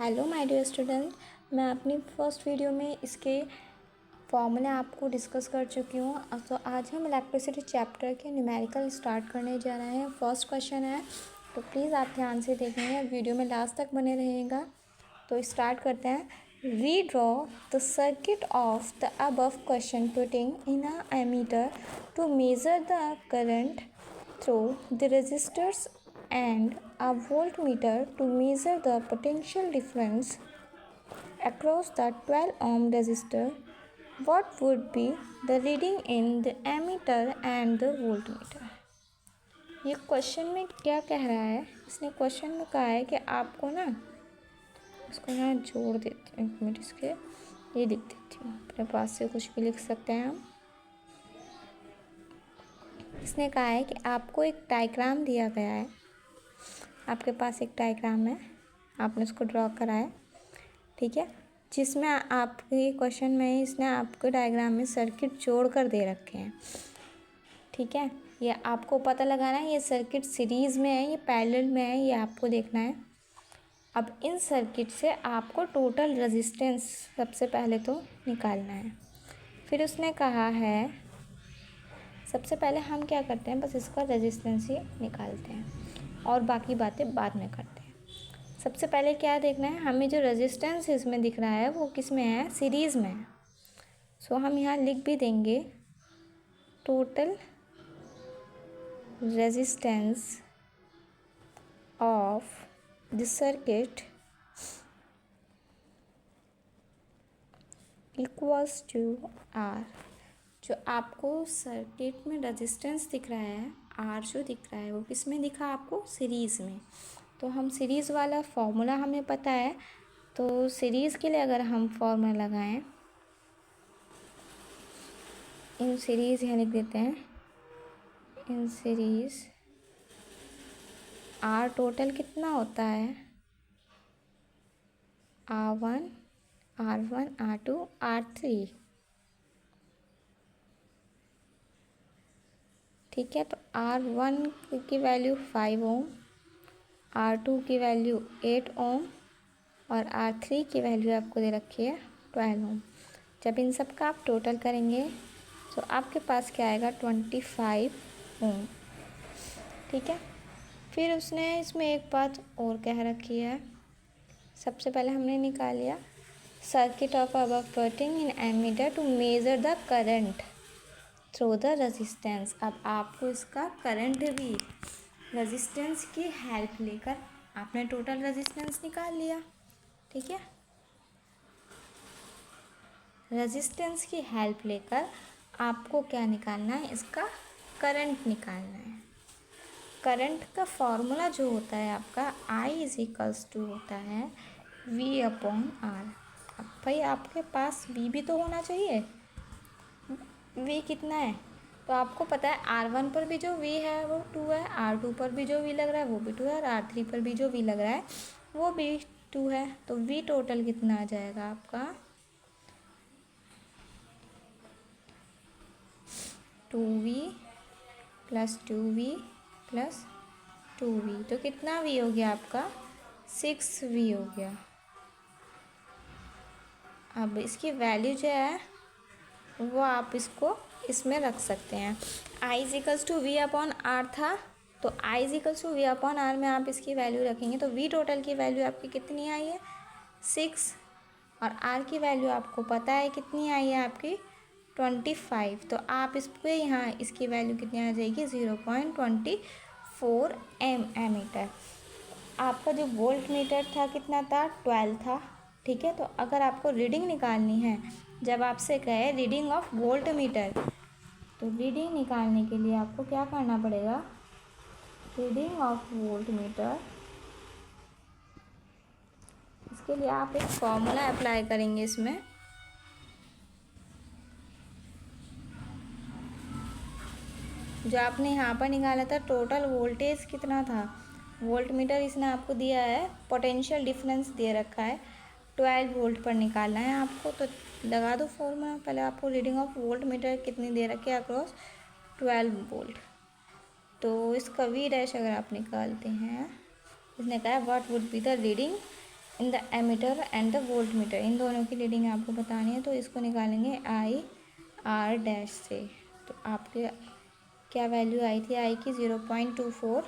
Hello my dear student, मैं अपनी first video में इसके फॉर्मूले आपको डिस्कस कर चुकी हूँ। तो आज हम इलेक्ट्रिसिटी चैप्टर के न्यूमेरिकल स्टार्ट करने जा रहे हैं। फर्स्ट क्वेश्चन है, तो प्लीज़ आप ध्यान से देखेंगे, वीडियो में लास्ट तक बने रहेगा। तो स्टार्ट करते हैं। Redraw the circuit of the above question putting in a ammeter to measure the current through the resistors and a voltmeter to measure the potential difference across the 12 ohm resistor. What would be the reading in the ammeter and the voltmeter? ये question में क्या कह रहा है? इसने question में कहा है कि आपको ना इसको यहाँ जोड़ देते हैं, एक मिनट, इसके ये लिख देती हूँ, अपने पास से कुछ भी लिख सकते हैं हम। इसने कहा है कि आपको एक डायग्राम दिया गया है, आपके पास एक डायग्राम है, आपने उसको ड्रॉ करा है, ठीक है, जिसमें आपके क्वेश्चन में इसने आपको डायग्राम में सर्किट जोड़ कर दे रखे हैं, ठीक है। ये आपको पता लगाना है ये सर्किट सीरीज़ में है, ये पैरेलल में है, ये आपको देखना है। अब इन सर्किट से आपको टोटल रेजिस्टेंस सबसे पहले तो निकालना है। फिर उसने कहा है सबसे पहले हम क्या करते हैं, बस इसका रेजिस्टेंस ही निकालते हैं और बाकी बातें बाद में करते हैं। सबसे पहले क्या देखना है, हमें जो रेजिस्टेंस इसमें दिख रहा है वो किस में है, सीरीज़ में है। सो हम यहाँ लिख भी देंगे total resistance of the circuit equals to R. जो आपको सर्किट में रेजिस्टेंस दिख रहा है, आर जो दिख रहा है वो किस में दिखा आपको, सीरीज़ में। तो हम सीरीज़ वाला फॉर्मूला हमें पता है, तो सीरीज़ के लिए अगर हम फॉर्मूला लगाएं, इन सीरीज़ यहाँ लिख देते हैं, इन सीरीज़ आर टोटल कितना होता है, R1 R1 R2 R3, ठीक है। तो R1 की वैल्यू 5 ओम, R2 की वैल्यू 8 ओम और R3 की वैल्यू आपको दे रखी है 12 ओम। जब इन सब का आप टोटल करेंगे तो आपके पास क्या आएगा, 25 ओम, ठीक है। फिर उसने इसमें एक बात और कह रखी है, सबसे पहले हमने निकाल लिया circuit of above putting in ammeter to measure the current through the resistance. अब आपको इसका करंट भी रेजिस्टेंस की हेल्प लेकर आपने टोटल रेजिस्टेंस निकाल लिया, ठीक है। रेजिस्टेंस की हेल्प लेकर आपको क्या निकालना है, इसका करंट निकालना है। करंट का फॉर्मूला जो होता है आपका I होता है V/R। अब भाई आपके पास V भी तो होना चाहिए, V कितना है, तो आपको पता है R1 पर भी जो V है वो 2 है, R2 पर भी जो V लग रहा है वो भी 2 है और R3 पर भी जो V लग रहा है वो भी 2 है। तो V टोटल कितना आ जाएगा आपका, 2V plus 2V plus 2V, तो कितना V हो गया आपका, 6V हो गया। अब इसकी वैल्यू जो है वो आप इसको इसमें रख सकते हैं। I/V/R था, तो I/V/R में आप इसकी वैल्यू रखेंगे तो V टोटल की वैल्यू आपकी कितनी आई है, 6, और R की वैल्यू आपको पता है कितनी आई है आपकी, 25। तो आप इस पर यहाँ इसकी वैल्यू कितनी आ जाएगी, 0.24 एमीटर। आपका जो वोल्ट मीटर था कितना था, 12 था, ठीक है। तो अगर आपको रीडिंग निकालनी है, जब आपसे कहे रीडिंग ऑफ वोल्ट मीटर, तो रीडिंग निकालने के लिए आपको क्या करना पड़ेगा, रीडिंग ऑफ वोल्ट मीटर, इसके लिए आप एक फॉर्मूला अप्लाई करेंगे। इसमें जो आपने यहाँ पर निकाला था टोटल वोल्टेज कितना था, वोल्ट मीटर इसने आपको दिया है, पोटेंशियल डिफरेंस दे रखा है, 12 वोल्ट पर निकालना है आपको। तो लगा दो फॉर्मूला, पहले आपको रीडिंग ऑफ वोल्ट मीटर कितनी दे रखी है, अक्रॉस 12 वोल्ट। तो इसका V डैश अगर आप निकालते हैं, इसने कहा what would be the reading in the ammeter and the volt meter, इन दोनों की रीडिंग आपको बतानी है। तो इसको निकालेंगे आई आर डैश से। तो आपके क्या वैल्यू आई थी आई की 0.24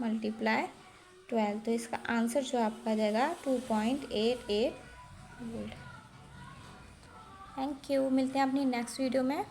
मल्टीप्लाई 12। तो इसका आंसर जो आपका आ जाएगा 2.88 वोल्ट। थैंक यू, मिलते हैं अपनी नेक्स्ट वीडियो में।